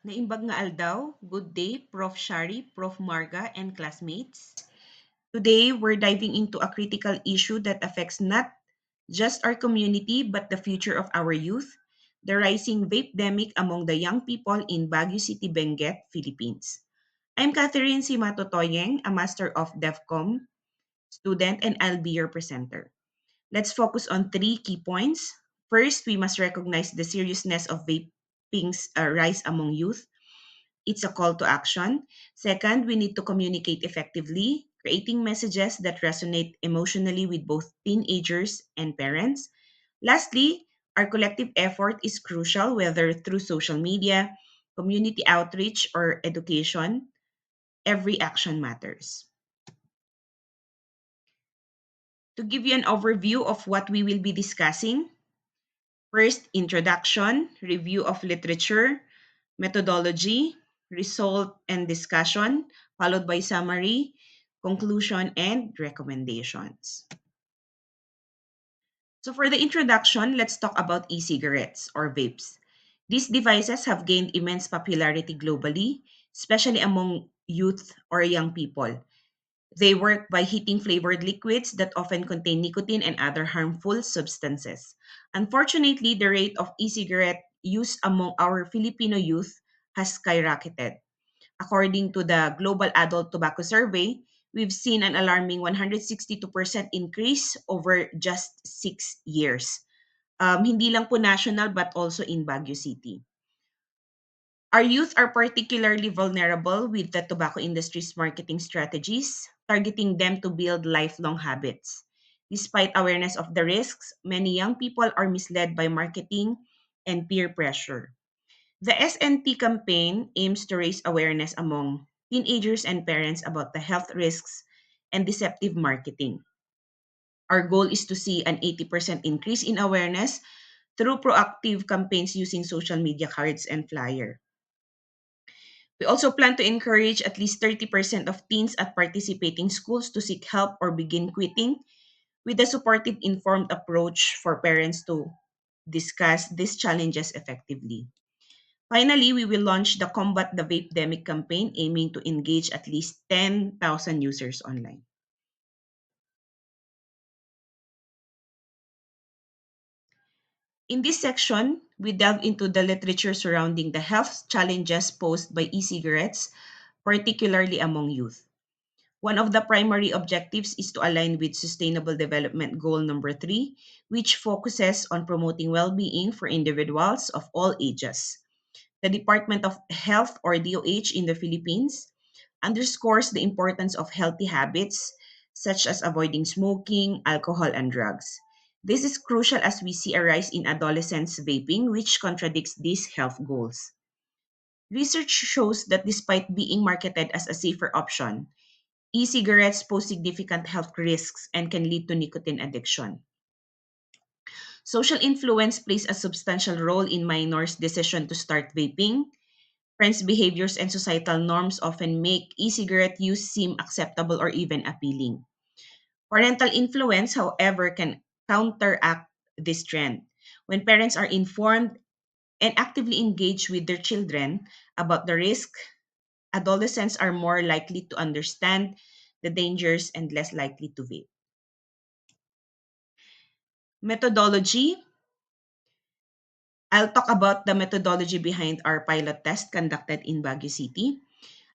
Naimbag nga aldaw, good day, Prof. Shari, Prof. Marga, and classmates. Today, we're diving into a critical issue that affects not just our community but the future of our youth, the rising vape-demic among the young people in Baguio City, Benguet, Philippines. I'm Catherine Simato Toyeng, a Master of DevCom student, and I'll be your presenter. Let's focus on three key points. First, we must recognize the seriousness of vaping's rise among youth. It's a call to action. Second, we need to communicate effectively, creating messages that resonate emotionally with both teenagers and parents. Lastly, our collective effort is crucial, whether through social media, community outreach, or education. Every action matters. To give you an overview of what we will be discussing, first, introduction, review of literature, methodology, result and discussion, followed by summary, conclusion, and recommendations. So for the introduction, let's talk about e-cigarettes or vapes. These devices have gained immense popularity globally, especially among youth or young people. They work by heating flavored liquids that often contain nicotine and other harmful substances. Unfortunately, the rate of e-cigarette use among our Filipino youth has skyrocketed. According to the Global Adult Tobacco Survey, we've seen an alarming 162% increase over just 6 years. Hindi lang po national but also in Baguio City. Our youth are particularly vulnerable with the tobacco industry's marketing strategies, targeting them to build lifelong habits. Despite awareness of the risks, many young people are misled by marketing and peer pressure. The SNT campaign aims to raise awareness among teenagers and parents about the health risks and deceptive marketing. Our goal is to see an 80% increase in awareness through proactive campaigns using social media cards and flyer. We also plan to encourage at least 30% of teens at participating schools to seek help or begin quitting with a supportive, informed approach for parents to discuss these challenges effectively. Finally, we will launch the Combat the Vape-demic campaign aiming to engage at least 10,000 users online. In this section, we delve into the literature surrounding the health challenges posed by e-cigarettes, particularly among youth. One of the primary objectives is to align with Sustainable Development Goal number 3, which focuses on promoting well-being for individuals of all ages. The Department of Health or DOH in the Philippines underscores the importance of healthy habits such as avoiding smoking, alcohol, and drugs. This is crucial as we see a rise in adolescents vaping, which contradicts these health goals. Research shows that despite being marketed as a safer option, e-cigarettes pose significant health risks and can lead to nicotine addiction. Social influence plays a substantial role in minors' decision to start vaping. Friends' behaviors and societal norms often make e-cigarette use seem acceptable or even appealing. Parental influence, however, can counteract this trend. When parents are informed and actively engage with their children about the risk, adolescents are more likely to understand the dangers and less likely to vape. Methodology. I'll talk about the methodology behind our pilot test conducted in Baguio City.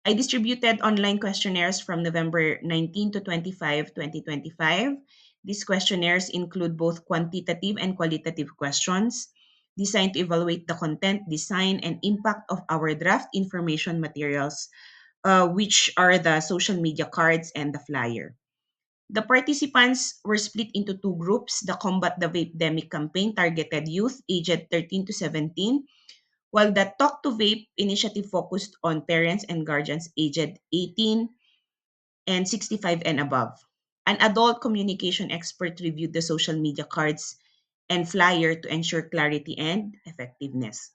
I distributed online questionnaires from November 19 to 25, 2025. These questionnaires include both quantitative and qualitative questions designed to evaluate the content, design, and impact of our draft information materials, which are the social media cards and the flyer. The participants were split into two groups. The Combat the Vape-demic campaign targeted youth aged 13 to 17, while the Talk to Vape initiative focused on parents and guardians aged 18 and 65 and above. An adult communication expert reviewed the social media cards and flyer to ensure clarity and effectiveness.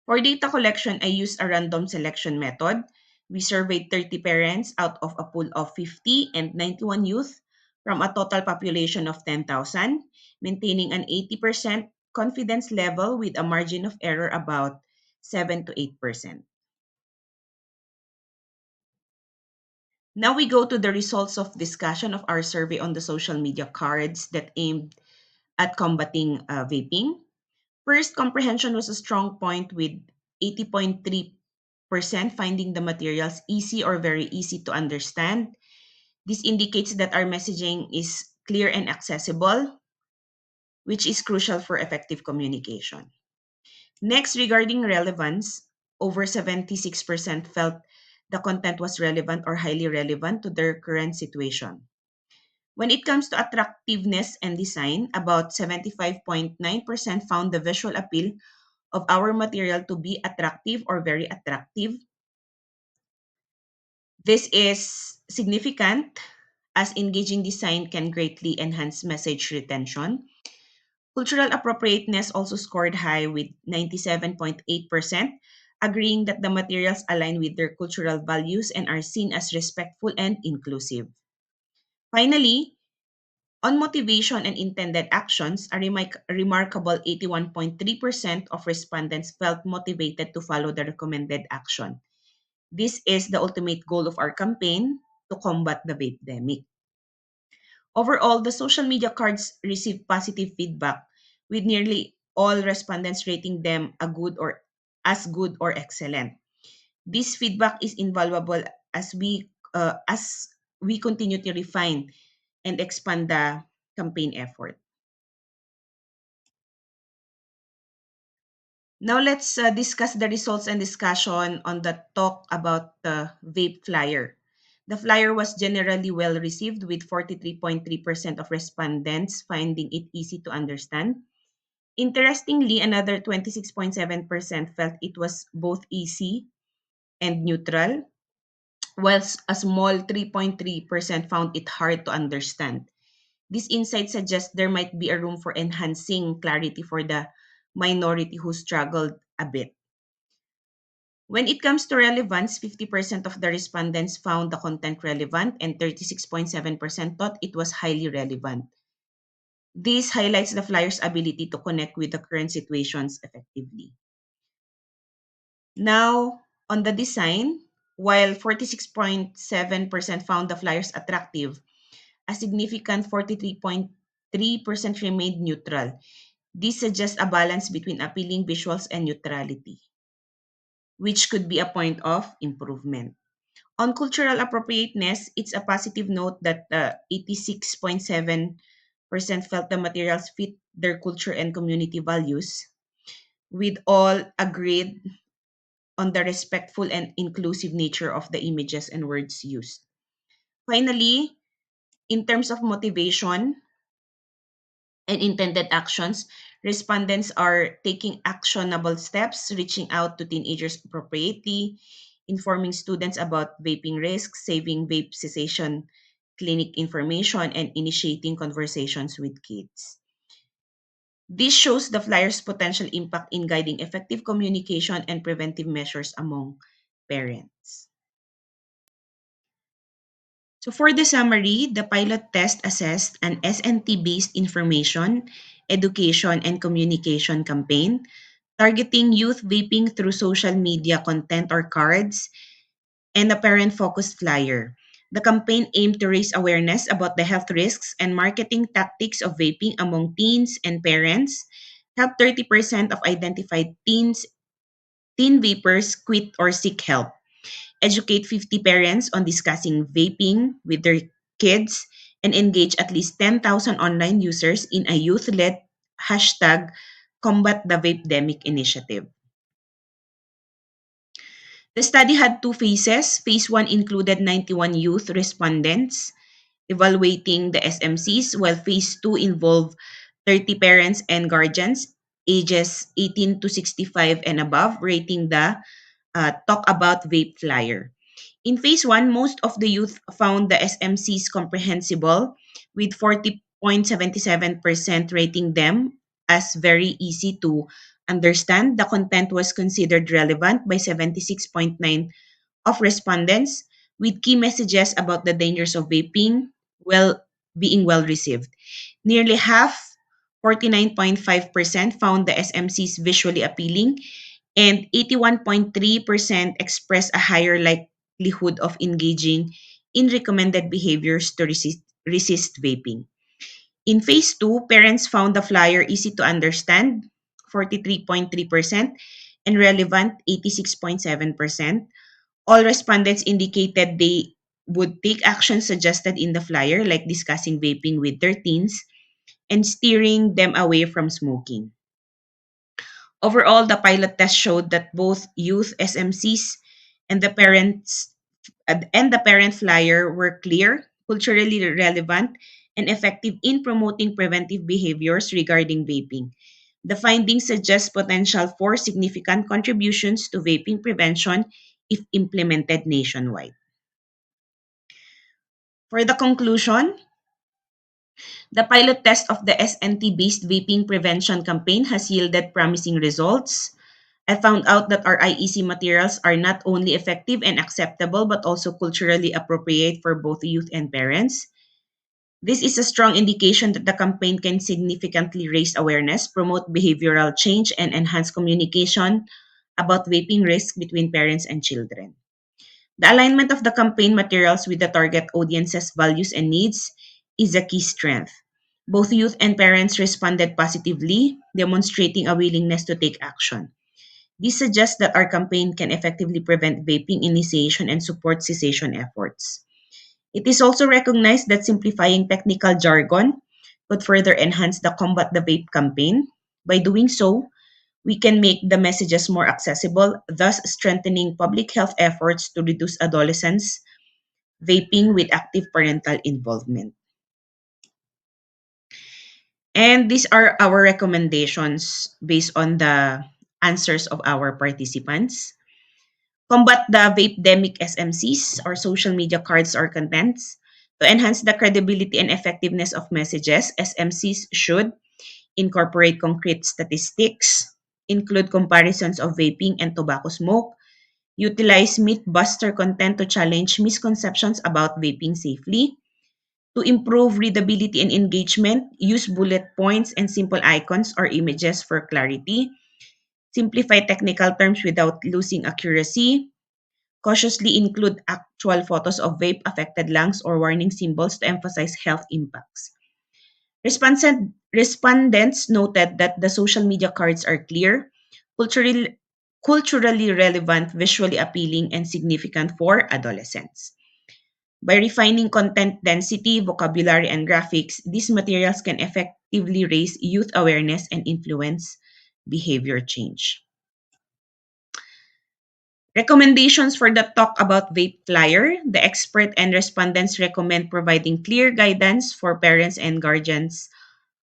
For data collection, I used a random selection method. We surveyed 30 parents out of a pool of 50 and 91 youth from a total population of 10,000, maintaining an 80% confidence level with a margin of error about 7 to 8%. Now we go to the results of discussion of our survey on the social media cards that aimed at combating vaping. First, comprehension was a strong point with 80.3% finding the materials easy or very easy to understand. This indicates that our messaging is clear and accessible, which is crucial for effective communication. Next, regarding relevance, over 76% felt the content was relevant or highly relevant to their current situation. When it comes to attractiveness and design, about 75.9% found the visual appeal of our material to be attractive or very attractive. This is significant as engaging design can greatly enhance message retention. Cultural appropriateness also scored high with 97.8%, agreeing that the materials align with their cultural values and are seen as respectful and inclusive. Finally, on motivation and intended actions, a remarkable 81.3% of respondents felt motivated to follow the recommended action. This is the ultimate goal of our campaign to combat the vapedemic. Overall, the social media cards received positive feedback, with nearly all respondents rating them a good or as good or excellent. This feedback is invaluable as we continue to refine and expand the campaign effort. Now let's discuss the results and discussion on the talk about the vape flyer. The flyer was generally well received with 43.3% of respondents finding it easy to understand. Interestingly, another 26.7% felt it was both easy and neutral, whilst a small 3.3% found it hard to understand. This insight suggests there might be a room for enhancing clarity for the minority who struggled a bit. When it comes to relevance, 50% of the respondents found the content relevant and 36.7% thought it was highly relevant. This highlights the flyer's ability to connect with the current situations effectively. Now, on the design, while 46.7% found the flyers attractive, a significant 43.3% remained neutral. This suggests a balance between appealing visuals and neutrality, which could be a point of improvement. On cultural appropriateness, it's a positive note that 86.7% felt the materials fit their culture and community values, with all agreed on the respectful and inclusive nature of the images and words used. Finally, in terms of motivation and intended actions, respondents are taking actionable steps, reaching out to teenagers appropriately, informing students about vaping risks, saving vape cessation clinic information, and initiating conversations with kids. This shows the flyer's potential impact in guiding effective communication and preventive measures among parents. So for the summary, the pilot test assessed an SNT-based information, education, and communication campaign targeting youth vaping through social media content or cards and a parent-focused flyer. The campaign aimed to raise awareness about the health risks and marketing tactics of vaping among teens and parents, help 30% of identified teen vapers quit or seek help, educate 50 parents on discussing vaping with their kids, and engage at least 10,000 online users in a youth-led hashtag Combat the Vapedemic initiative. The study had two phases. Phase 1 included 91 youth respondents evaluating the SMCs, while phase 2 involved 30 parents and guardians ages 18 to 65 and above rating the Talk About Vape flyer. In phase 1, most of the youth found the SMCs comprehensible, with 40.77% rating them as very easy to understand. The content was considered relevant by 76.9 of respondents, with key messages about the dangers of vaping being well received. Nearly half, 49.5%, found the SMCs visually appealing, and 81.3% express a higher likelihood of engaging in recommended behaviors to resist vaping. In phase 2, parents found the flyer easy to understand, 43.3%, and relevant, 86.7%. All respondents indicated they would take action suggested in the flyer, like discussing vaping with their teens and steering them away from smoking. Overall, the pilot test showed that both youth SMCs and the parent flyer were clear, culturally relevant, and effective in promoting preventive behaviors regarding vaping. The findings suggest potential for significant contributions to vaping prevention if implemented nationwide. For the conclusion, the pilot test of the SNT based vaping prevention campaign has yielded promising results. I found out that our IEC materials are not only effective and acceptable but also culturally appropriate for both youth and parents. This is a strong indication that the campaign can significantly raise awareness, promote behavioral change, and enhance communication about vaping risk between parents and children. The alignment of the campaign materials with the target audience's values and needs is a key strength. Both youth and parents responded positively, demonstrating a willingness to take action. This suggests that our campaign can effectively prevent vaping initiation and support cessation efforts. It is also recognized that simplifying technical jargon could further enhance the Combat the Vape campaign. By doing so, we can make the messages more accessible, thus strengthening public health efforts to reduce adolescents vaping with active parental involvement. And these are our recommendations based on the answers of our participants. Combat the vape-demic SMCs or social media cards or contents. To enhance the credibility and effectiveness of messages, SMCs should incorporate concrete statistics, include comparisons of vaping and tobacco smoke, utilize myth-buster content to challenge misconceptions about vaping safely, to improve readability and engagement, use bullet points and simple icons or images for clarity, simplify technical terms without losing accuracy, cautiously include actual photos of vape affected lungs or warning symbols to emphasize health impacts. Respondents noted that the social media cards are clear, culturally relevant, visually appealing, and significant for adolescents. By refining content density, vocabulary, and graphics, these materials can effectively raise youth awareness and influence behavior change. Recommendations for the Talk About Vape flyer. The expert and respondents recommend providing clear guidance for parents and guardians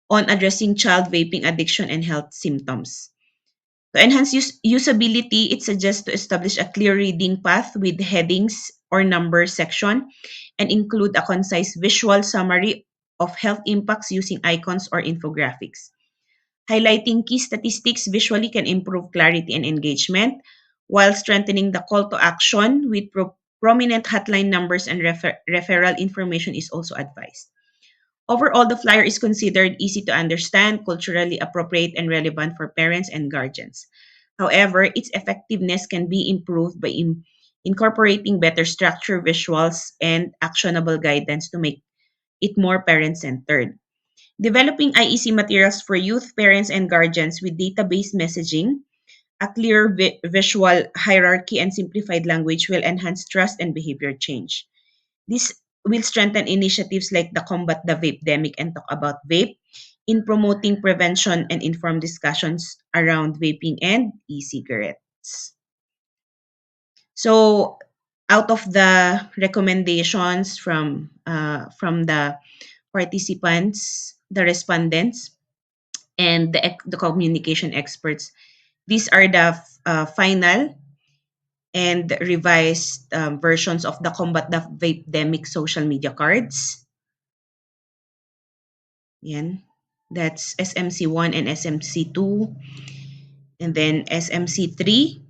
on addressing child vaping addiction and health symptoms. To enhance usability, it suggests to establish a clear reading path with headings or number section and include a concise visual summary of health impacts using icons or infographics. Highlighting key statistics visually can improve clarity and engagement, while strengthening the call to action with prominent hotline numbers and referral information is also advised. Overall, the flyer is considered easy to understand, culturally appropriate, and relevant for parents and guardians. However, its effectiveness can be improved by incorporating better structure, visuals, and actionable guidance to make it more parent centered. Developing IEC materials for youth, parents, and guardians with database messaging, a clear visual hierarchy, and simplified language will enhance trust and behavior change. This will strengthen initiatives like the Combat the Vape Demic and Talk About Vape in promoting prevention and informed discussions around vaping and e-cigarettes. So, out of the recommendations from the participants, the respondents, and the communication experts, these are the final and revised versions of the Combat the Vape-demic social media cards. Yan. That's SMC1 and SMC2, and then SMC3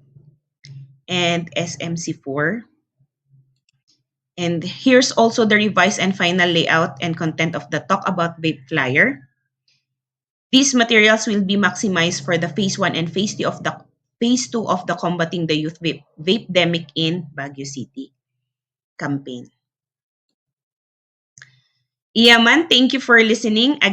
and SMC4. And here's also the revised and final layout and content of the Talk About Vape flyer. These materials will be maximized for the phase 1 and phase 2 of the phase 2 of the Combating the Youth Vape-demic in Baguio City campaign. Iyaman, thank you for listening.